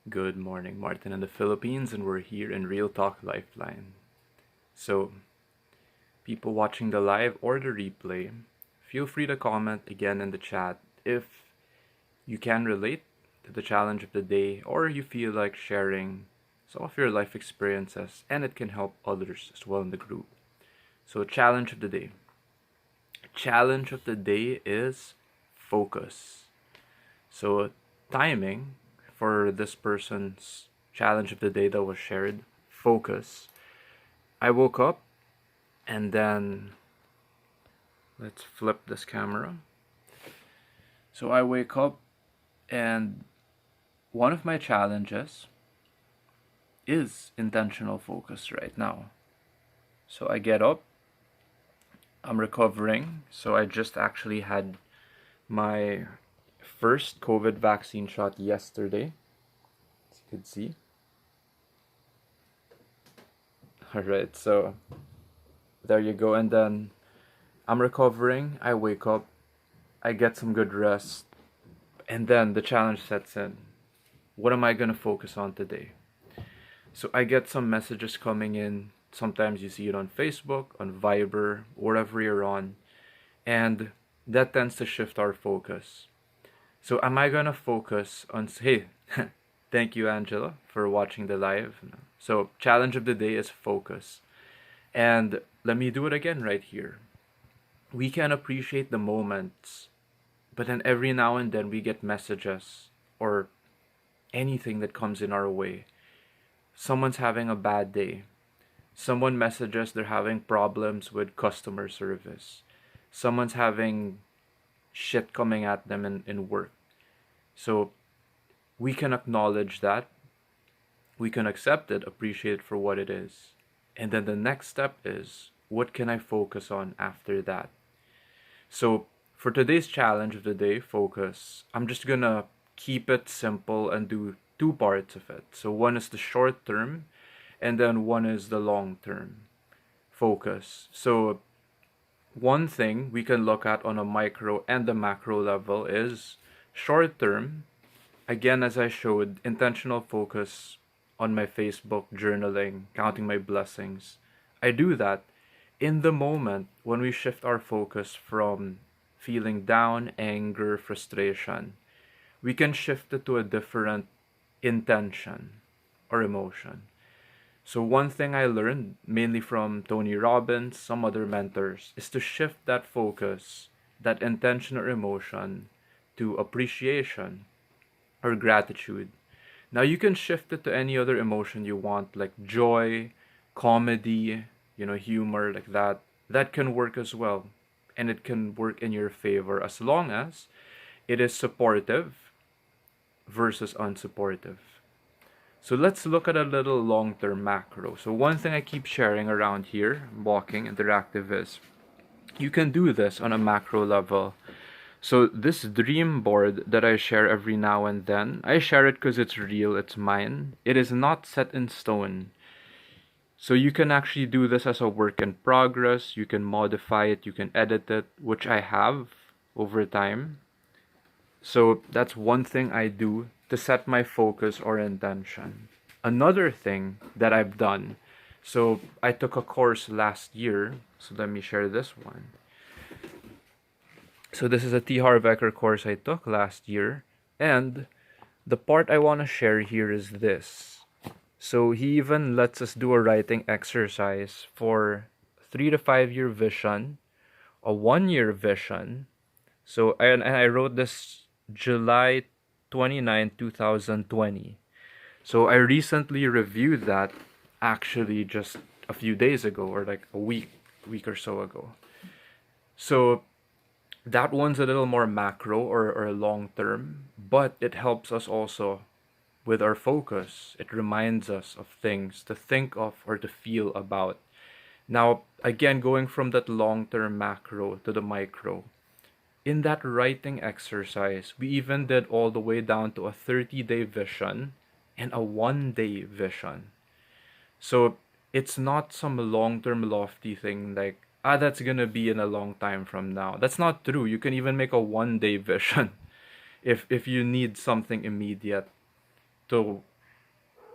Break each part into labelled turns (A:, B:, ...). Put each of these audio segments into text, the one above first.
A: Good morning, Martin in the Philippines, and we're here in Real Talk Lifeline. So, people watching the live or the replay, feel free to comment again in the chat if you can relate to the challenge of the day or you feel like sharing some of your life experiences and it can help others as well in the group. So, challenge of the day. Challenge of the day is focus. So, timing for this person's challenge of the day that was shared, focus. I woke up and then let's flip this camera. So, I wake up and one of my challenges is intentional focus right now. So, I get up, I'm recovering. So, I just actually had my first COVID vaccine shot yesterday, as you could see. Alright, so there you go. And then I'm recovering, I wake up, I get some good rest, and then the challenge sets in. What am I going to focus on today? So I get some messages coming in. Sometimes you see it on Facebook, on Viber, wherever you're on, and that tends to shift our focus. So am I gonna focus on, hey, thank you, Angela, for watching the live. So challenge of the day is focus. And let me do it again right here. We can appreciate the moments, but then every now and then we get messages or anything that comes in our way. Someone's having a bad day. Someone messages they're having problems with customer service. Someone's having shit coming at them in work. So we can acknowledge that. We can accept it, appreciate it for what it is. And then the next step is, what can I focus on after that? So for today's challenge of the day, focus, I'm just gonna keep it simple and do two parts of it. So one is the short term, and then one is the long term focus. So one thing we can look at on a micro and the macro level is short term. Again, as I showed, intentional focus on my Facebook, journaling, counting my blessings. I do that in the moment when we shift our focus from feeling down, anger, frustration. We can shift it to a different intention or emotion. So one thing I learned mainly from Tony Robbins, some other mentors, is to shift that focus, that intention or emotion, to appreciation or gratitude. Now you can shift it to any other emotion you want, like joy, comedy, humor, like that. That can work as well. And it can work in your favor as long as it is supportive versus unsupportive. So let's look at a little long-term macro. So one thing I keep sharing around here, Walking Interactive, is you can do this on a macro level. So this dream board that I share every now and then, I share it because it's real, it's mine. It is not set in stone. So you can actually do this as a work in progress. You can modify it, you can edit it, which I have over time. So that's one thing I do to set my focus or intention. Another thing that I've done, so I took a course last year, so let me share this one. So this is a T. Harv Eker course I took last year, and the part I want to share here is this. So he even lets us do a writing exercise for 3 to 5 year vision, a 1 year vision. So and I wrote this July 29, 2020. So I recently reviewed that actually just a few days ago, or like a week or so ago. So that one's a little more macro or long term, but it helps us also with our focus. It reminds us of things to think of or to feel about. Now, again, going from that long term macro to the micro, in that writing exercise, we even did all the way down to a 30-day vision and a 1 day vision. So it's not some long term lofty thing like, that's gonna be in a long time from now. That's not true. You can even make a 1 day vision if you need something immediate to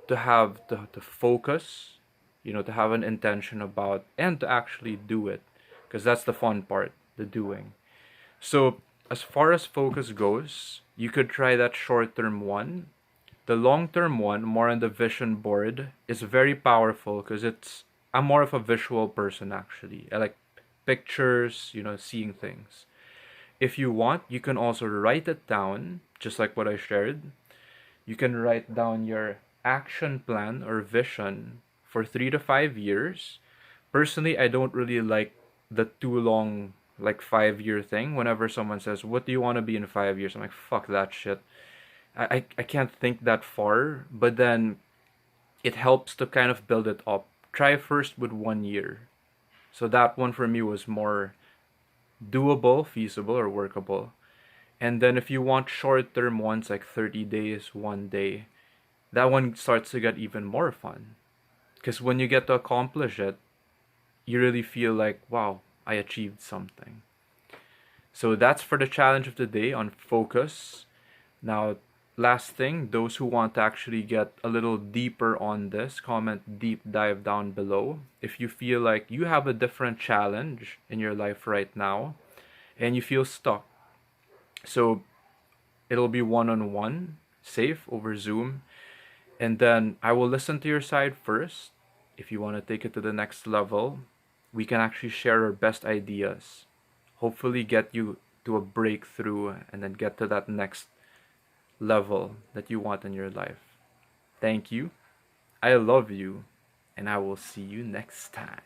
A: to have the focus, to have an intention about, and to actually do it, because that's the fun part, the doing. So as far as focus goes, you could try that short term one. The long term one, more on the vision board, is very powerful because I'm more of a visual person actually. I like pictures, seeing things. If you want, you can also write it down, just like what I shared. You can write down your action plan or vision for 3 to 5 years. Personally, I don't really like the too long, like 5 year thing. Whenever someone says, "What do you want to be in 5 years?" I'm like, fuck that shit. I can't think that far, but then it helps to kind of build it up. Try first with 1 year. So that one for me was more doable, feasible, or workable. And then if you want short term ones like 30 days, 1 day, that one starts to get even more fun. Because when you get to accomplish it, you really feel like, wow, I achieved something. So that's for the challenge of the day on focus. Now, last thing, those who want to actually get a little deeper on this, comment deep dive down below. If you feel like you have a different challenge in your life right now and you feel stuck, so it'll be one on one, safe over Zoom. And then I will listen to your side first. If you want to take it to the next level, we can actually share our best ideas. Hopefully, get you to a breakthrough and then get to that next level that you want in your life. Thank you. I love you. And I will see you next time.